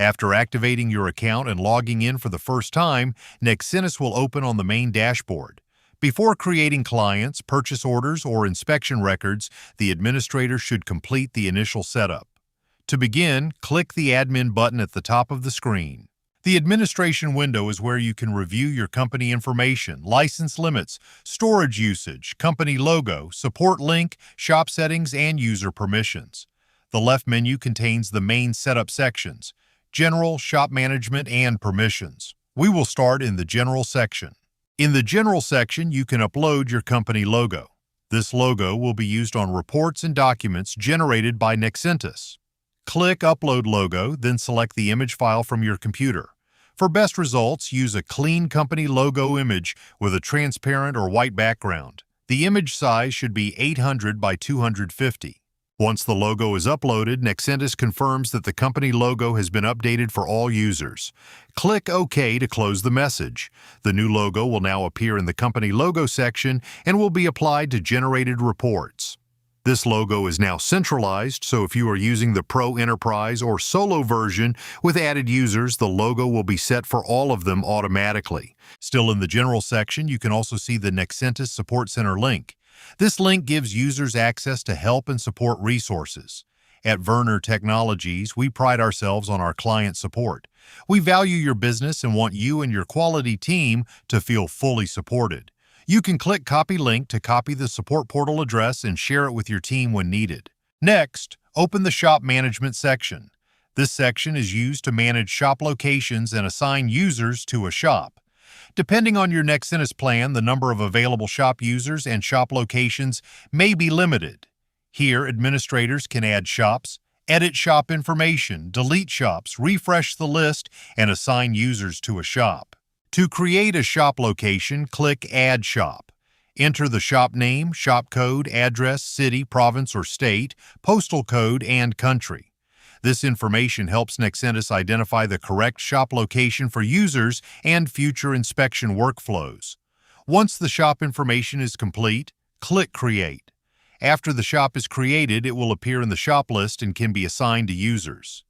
After activating your account and logging in for the first time, Nexentis will open on the main dashboard. Before creating clients, purchase orders, or inspection records, the administrator should complete the initial setup. To begin, click the Admin button at the top of the screen. The administration window is where you can review your company information, license limits, storage usage, company logo, support link, shop settings, and user permissions. The left menu contains the main setup sections: General, Shop Management, and Permissions. We will start in the General section. In the General section, you can upload your company logo. This logo will be used on reports and documents generated by Nexentis. Click Upload Logo, then select the image file from your computer. For best results, use a clean company logo image with a transparent or white background. The image size should be 800 by 250. Once the logo is uploaded, Nexentis confirms that the company logo has been updated for all users. Click OK to close the message. The new logo will now appear in the company logo section and will be applied to generated reports. This logo is now centralized, so if you are using the Pro Enterprise or Solo version with added users, the logo will be set for all of them automatically. Still in the General section, you can also see the Nexentis Support Center link. This link gives users access to help and support resources. At Verner Technologies, we pride ourselves on our client support. We value your business and want you and your quality team to feel fully supported. You can click Copy Link to copy the support portal address and share it with your team when needed. Next, open the Shop Management section. This section is used to manage shop locations and assign users to a shop. Depending on your Nexentis plan, the number of available shop users and shop locations may be limited. Here, administrators can add shops, edit shop information, delete shops, refresh the list, and assign users to a shop. To create a shop location, click Add Shop. Enter the shop name, shop code, address, city, province or state, postal code, and country. This information helps Nexentis identify the correct shop location for users and future inspection workflows. Once the shop information is complete, click Create. After the shop is created, it will appear in the shop list and can be assigned to users.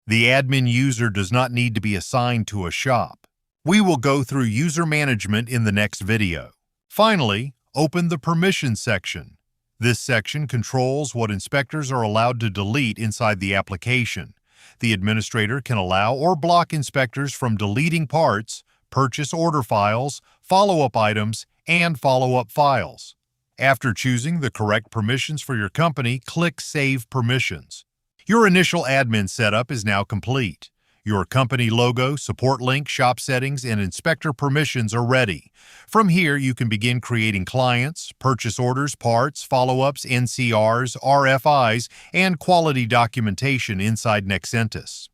The admin user does not need to be assigned to a shop. We will go through user management in the next video. Finally, open the Permissions section. This section controls what inspectors are allowed to delete inside the application. The administrator can allow or block inspectors from deleting parts, purchase order files, follow-up items, and follow-up files. After choosing the correct permissions for your company, click Save Permissions. Your initial admin setup is now complete. Your company logo, support link, shop settings, and inspector permissions are ready. From here, you can begin creating clients, purchase orders, parts, follow-ups, NCRs, RFIs, and quality documentation inside Nexentis.